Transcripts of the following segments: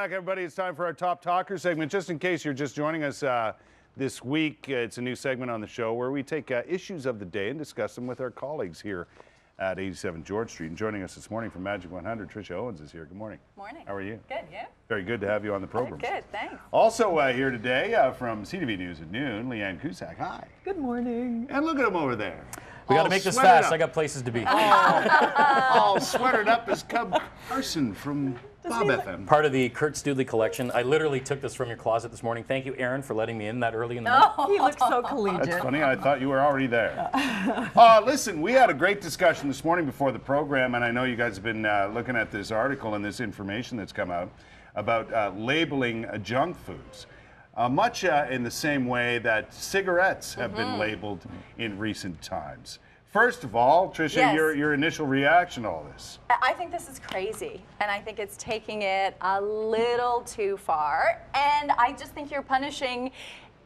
back, everybody. It's time for our Top Talker segment. Just in case you're just joining us this week, it's a new segment on the show where we take issues of the day and discuss them with our colleagues here at 87 George Street. And joining us this morning from Majic 100, Trisha Owens is here. Good morning. Morning. How are you? Good, you? Very good to have you on the program. Good, thanks. Also here today from CTV News at noon, Leanne Cusack. Hi. Good morning. And look at him over there. We got to make this fast. I got places to be. All sweatered up as Cub Carson from Bob FM. Part of the Kurt Studley collection. I literally took this from your closet this morning. Thank you, Aaron, for letting me in that early in the morning. He looks so collegiate. That's funny. I thought you were already there. Listen, we had a great discussion this morning before the program, and I know you guys have been looking at this article and this information that's come out about labeling junk foods. Much in the same way that cigarettes have been labeled in recent times. First of all, Trisha, Yes. your initial reaction to all this? I think this is crazy, and I think it's taking it a little too far, and I just think you're punishing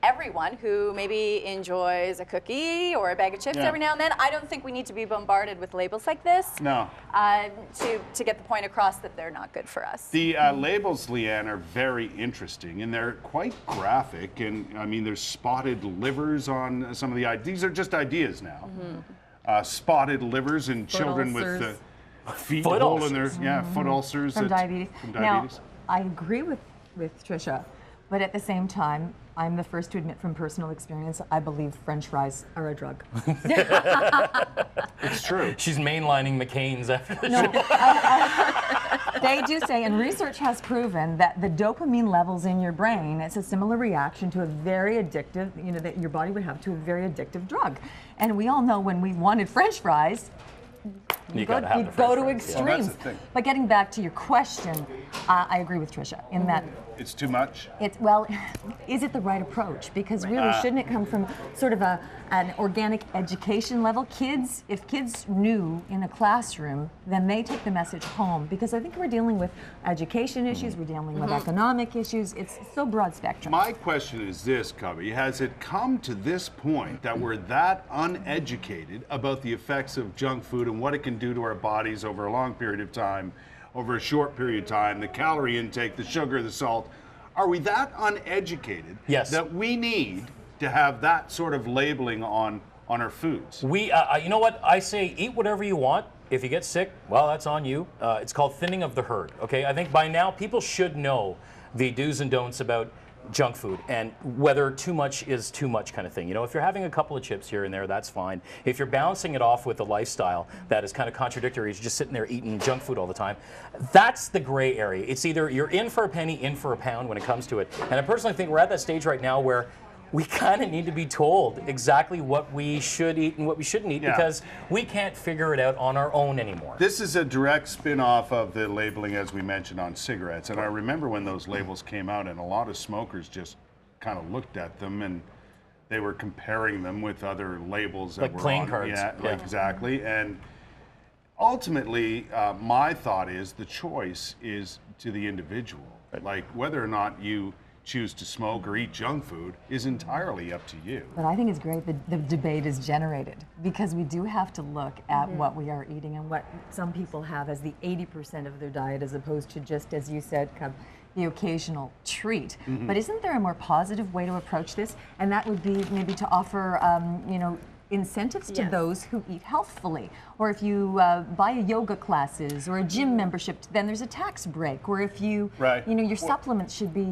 everyone who maybe enjoys a cookie or a bag of chips every now and then. I don't think we need to be bombarded with labels like this. No. To get the point across that they're not good for us. The labels, Leanne, are very interesting, and they're quite graphic, and I mean, there's spotted livers on some of the ideas. These are just ideas now. Spotted livers in children ulcers. with feet Foot hole in their ulcers. foot ulcers From diabetes. From diabetes. Now, I agree with Trisha, but at the same time, I'm the first to admit from personal experience, I believe French fries are a drug. It's true. She's mainlining McCain's after the No, show. they do say, and research has proven that the dopamine levels in your brain, it's a similar reaction to a very addictive, that your body would have to a very addictive drug. And we all know when we wanted French fries, You go gotta have the to French fries, yeah. extremes. Well, that's the thing. But getting back to your question, I agree with Trisha in that It's too much. is it the right approach? Because really, shouldn't it come from sort of an organic education level? If kids knew in a classroom, then they take the message home. Because I think we're dealing with education issues, we're dealing with economic issues. It's so broad spectrum. My question is this, Cubby. Has it come to this point that we're that uneducated about the effects of junk food and what it can do to our bodies over a long period of time, over a short period of time, the calorie intake, the sugar, the salt? Are we that uneducated that we need to have that sort of labeling on our foods? We, you know what? I say eat whatever you want. If you get sick, well, that's on you. It's called thinning of the herd, okay? I think by now people should know the do's and don'ts about junk food and whether too much is too much kind of thing. If you're having a couple of chips here and there, that's fine. If you're balancing it off with a lifestyle that is kind of contradictory, you're just sitting there eating junk food all the time, that's the gray area. It's either you're in for a penny, in for a pound when it comes to it. And I personally think we're at that stage right now where we kind of need to be told exactly what we should eat and what we shouldn't eat because we can't figure it out on our own anymore. This is a direct spin-off of the labeling, as we mentioned, on cigarettes. And I remember when those labels came out and a lot of smokers just kind of looked at them and they were comparing them with other labels that Like were playing on. cards. Yeah, exactly. And ultimately, my thought is the choice is to the individual. Like whether or not you choose to smoke or eat junk food is entirely up to you. But I think it's great that the debate is generated because we do have to look at what we are eating and what some people have as the 80% of their diet as opposed to just, as you said, the occasional treat. But isn't there a more positive way to approach this? And that would be maybe to offer, incentives to those who eat healthfully. Or if you buy a yoga classes or a gym membership, then there's a tax break. Or if you, your supplements should be.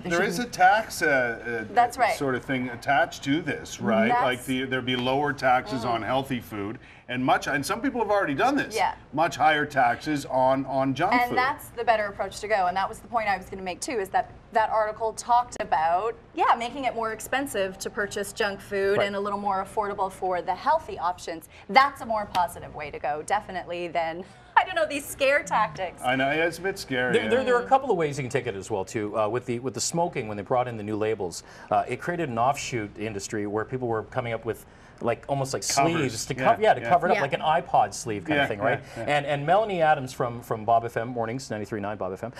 There is a tax That's right. sort of thing attached to this, right? Like there'd be lower taxes on healthy food and some people have already done this. Yeah. Much higher taxes on junk food. And that's the better approach to go. And that was the point I was going to make too, is that article talked about, making it more expensive to purchase junk food and a little more affordable for the healthy options. That's a more positive way to go, definitely, than, I don't know, these scare tactics. I know, it's a bit scary. There are a couple of ways you can take it as well too. With the smoking, when they brought in the new labels, it created an offshoot industry where people were coming up with like almost like Covers. sleeves to Yeah, cover, to yeah. cover it up Yeah. like an iPod sleeve kind Yeah, of thing, right? yeah, yeah. And Melanie Adams from Bob FM Mornings, 93.9 Bob FM,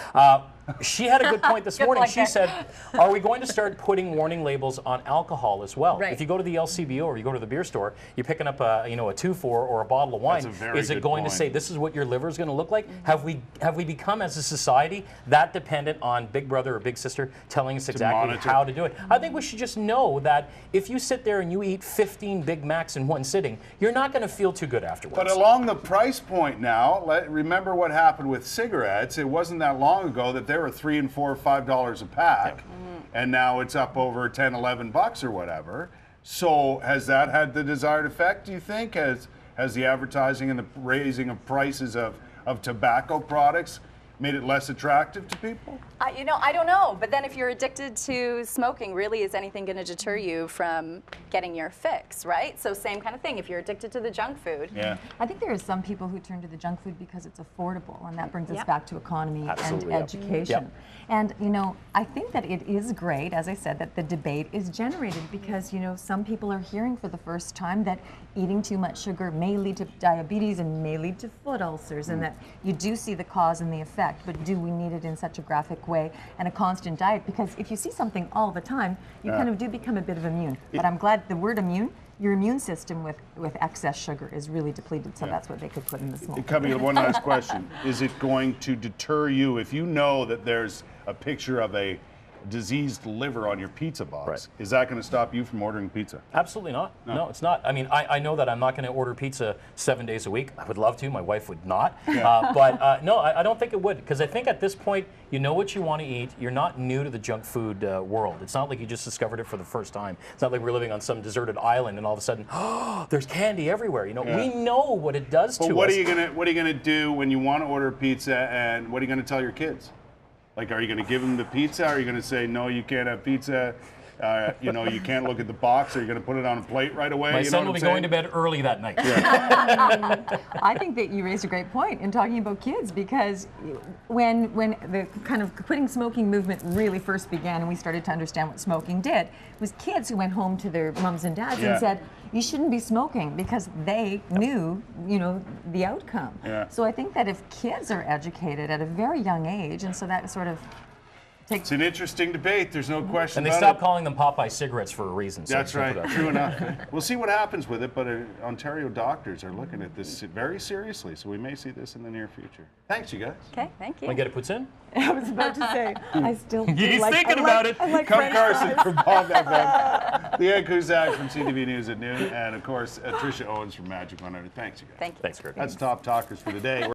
she had a good point this Good morning. point She there. said, are we going to start putting warning labels on alcohol as well? Right. If you go to the LCBO or you go to the beer store, you're picking up a 2-4 or a bottle of wine. That's a very Is it good going to point. say this is what your liver is going to look like? Have we become as a society that dependent on Big Brother or Big Sister telling us exactly monitor. how to do it? I think we should just know that if you sit there and you eat 15 Big Macs in one sitting, you're not going to feel too good afterwards. But along the price point now, remember what happened with cigarettes. It wasn't that long ago that they were $3 and $4, $5 a pack, and now it's up over 10, 11 bucks or whatever. So has that had the desired effect, do you think? Has the advertising and the raising of prices of tobacco products made it less attractive to people? I don't know. But then if you're addicted to smoking, really is anything going to deter you from getting your fix, right? So same kind of thing. If you're addicted to the junk food. Yeah. I think there are some people who turn to the junk food because it's affordable, and that brings us Yep. back to economy Absolutely, and yep. education. Yep. And I think that it is great, as I said, that the debate is generated because some people are hearing for the first time that eating too much sugar may lead to diabetes and may lead to foot ulcers, and that you do see the cause and the effect, but do we need it in such a graphic way and a constant diet? Because if you see something all the time, you kind of do become a bit of immune. But I'm glad the word immune, your immune system with excess sugar is really depleted, so that's what they could put in the smoke. Coming to one last question. Is it going to deter you if you know that there's a picture of a diseased liver on your pizza box? Right. Is that going to stop you from ordering pizza? Absolutely not. No, it's not. I mean, I know that I'm not going to order pizza 7 days a week. I would love to. My wife would not. But no, I don't think it would, because I think at this point, you know what you want to eat. You're not new to the junk food world. It's not like you just discovered it for the first time. It's not like we're living on some deserted island and all of a sudden, oh, there's candy everywhere. We know what it does to us. But what are you gonna do when you want to order pizza, and what are you gonna tell your kids? Like, are you going to give them the pizza? Are you going to say, no, you can't have pizza? You can't look at the box. Are you going to put it on a plate right away? My son will be going to bed early that night. I think that you raised a great point in talking about kids, because when the kind of quitting smoking movement really first began and we started to understand what smoking did, it was kids who went home to their mums and dads and said, you shouldn't be smoking, because they knew, the outcome. Yeah. So I think that if kids are educated at a very young age, and so that sort of It's an interesting debate. There's no question And they about stopped it. calling them Popeye cigarettes for a reason. So That's simple right. as that. True enough. We'll see what happens with it, but Ontario doctors are looking at this very seriously, so we may see this in the near future. Thanks, you guys. Okay, thank you. Want to get it puts in? I was about to say, I still He's thinking about it. I like Come French Carson fries. from Bob FM. Leanne Cusack from CTV News at noon, and of course Trisha Owens from Majic 100. Thanks, you guys. Thank you. Thanks, Kurt. That's Top Talkers for the day.